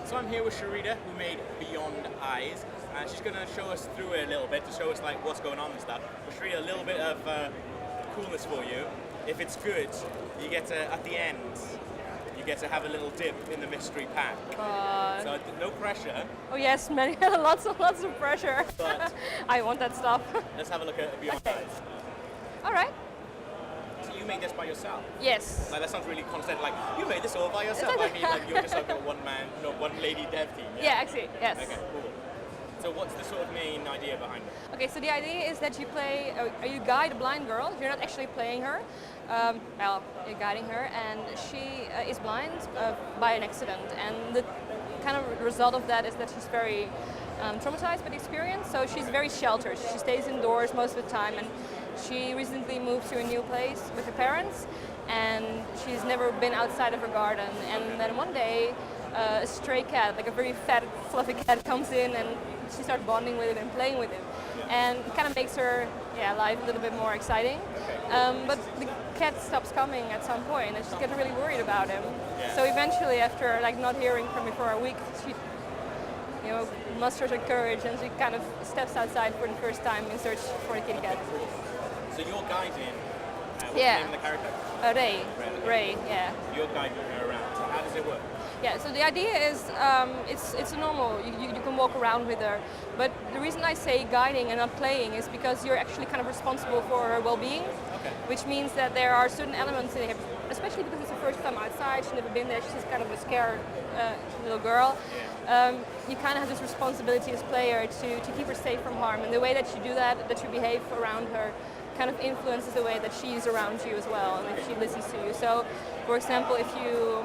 So I'm here with Sherida, who made Beyond Eyes, and she's going to show us through it a little bit to show us like what's going on and stuff. But Sherida, a little bit of coolness for you. If it's good, you get to, at the end, you get to have a little dip in the mystery pack. So no pressure. Oh yes, many, lots of pressure. But I want that stuff. let's have a look at Beyond Eyes. All right. So you made this by yourself? Yes. Like that sounds really constant. Like you made this all by yourself. I mean, like you're just like a one lady dev team. Yeah, actually, yes. Okay, cool. So what's the sort of main idea behind it? Okay, so the idea is that you play, you guide a blind girl. You're not actually playing her. Well, you're guiding her, and she is blind by an accident. And the kind of result of that is that she's very traumatized by the experience. So she's very sheltered. She stays indoors most of the time, and she recently moved to a new place with her parents, and she's never been outside of her garden. And then one day, a stray cat, like a very fat, fluffy cat, comes in, and she starts bonding with it and playing with it. And it kind of makes her life a little bit more exciting. But the cat stops coming at some point, and she's getting really worried about him. So eventually, after like not hearing from me for a week, she musters her courage, and she kind of steps outside for the first time in search for the kitty cat. So you're guiding, what's the name of the character? Ray, yeah. You're guiding her around. So how does it work? Yeah, so the idea is it's a normal, you can walk around with her, but the reason I say guiding and not playing is because you're actually kind of responsible for her well-being, which means that there are certain elements in it, especially because it's her first time outside, she's never been there, she's kind of a scared little girl. You kind of have this responsibility as player to keep her safe from harm, and the way that you do that you behave around her, kind of influences the way that she's around you as well, and if she listens to you. So, for example, if you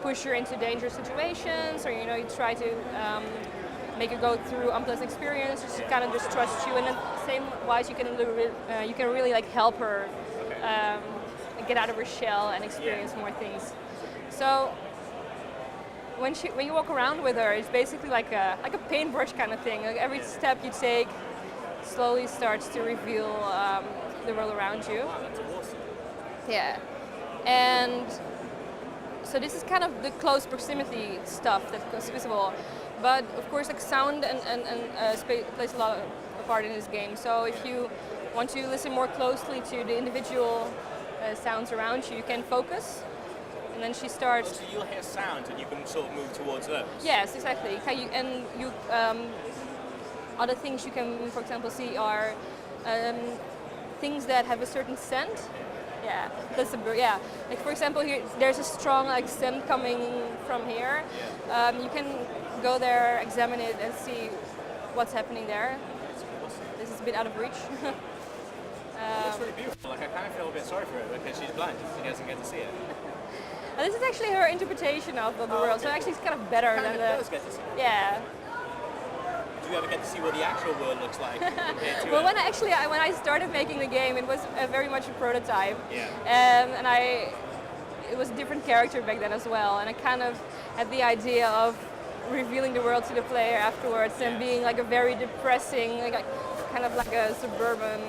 push her into dangerous situations, or you try to make her go through unpleasant experiences, she kind of just trusts you, and then same wise you can really like help her get out of her shell and experience more things. So when you walk around with her, it's basically like a paintbrush kind of thing. Like every step you take slowly starts to reveal the world around you. Wow, that's awesome. Yeah, and so this is kind of the close proximity stuff that goes visible, but of course like sound and plays a lot of a part in this game. So if you want to listen more closely to the individual sounds around you, you can focus, and then she starts. So you'll hear sounds and you can sort of move towards those. Yes, exactly. Other things you can, for example, see are things that have a certain scent. Yeah, that's Like for example, here there's a strong scent coming from here. You can go there, examine it, and see what's happening there. This is a bit out of reach. It's really beautiful. Like I kind of feel a bit sorry for her because she's blind. She doesn't get to see it. And this is actually her interpretation of the world. So actually, it's kind of better than the. Does get to see it. Yeah. Do you ever get to see what the actual world looks like compared to Well, when I started making the game, it was very much a prototype. Yeah. And it was a different character back then as well, and I kind of had the idea of revealing the world to the player afterwards and being like a very depressing, kind of like a suburban.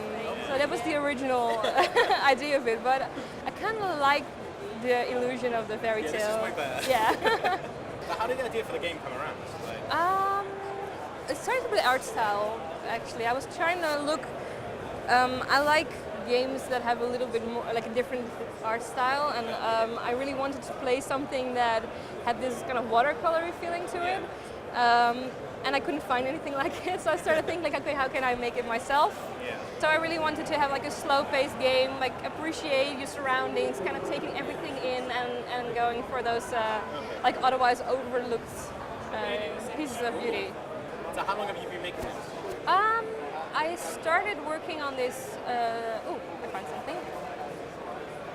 So that was the original idea of it, but I kind of like the illusion of the fairy tale. This is way better. Yeah. But how did the idea for the game come around? It started with the art style, actually. I was trying to look, I like games that have a little bit more, like a different art style, and I really wanted to play something that had this kind of watercolory feeling to it, and I couldn't find anything like it, so I started thinking okay, how can I make it myself? So I really wanted to have like a slow-paced game, like appreciate your surroundings, kind of taking everything in and going for those like otherwise overlooked pieces of beauty. So how long have you been making this? I started working on this, I found something.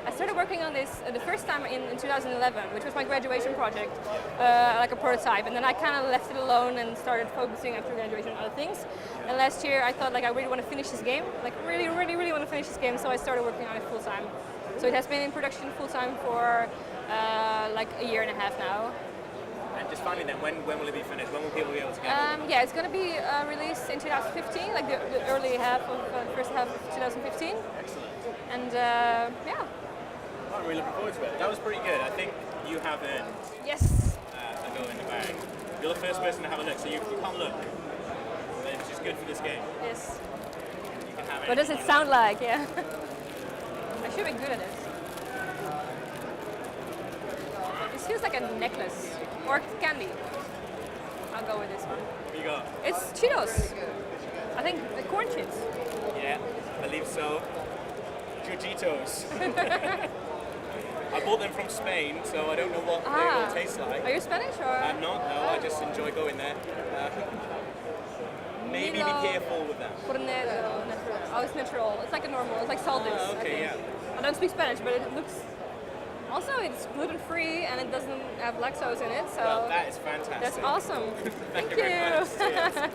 I started working on this the first time in 2011, which was my graduation project, like a prototype, and then I kind of left it alone and started focusing after graduation on other things. And last year I thought I really want to finish this game, really want to finish this game, so I started working on it full time. So it has been in production full time for like a year and a half now. And just finally then, when will it be finished? When will people be able to get it? Yeah, it's going to be released in 2015, like the early half of first half of 2015. Excellent. And yeah. I'm really looking forward to it. That was pretty good. I think you have earned Yes. a go in the bag. You're the first person to have a look, so you can't look. But it's just good for this game. Yes. You can have What does it anything sound like? Yeah. I should be good at this. This feels like a necklace or candy. I'll go with this one. What you got? It's Cheetos. I think the corn chips. Yeah, I believe so. Chuchitos. I bought them from Spain, so I don't know what they will taste like. Are you Spanish or? I'm not, no, I just enjoy going there. Maybe be careful with them. Natural. Oh, it's natural. It's like a normal. It's like salted. Okay, yeah. I don't speak Spanish, but it looks. Also, it's gluten free and it doesn't have lactose in it, so. Well, that is fantastic. That's awesome. Thank you very much. Cheers.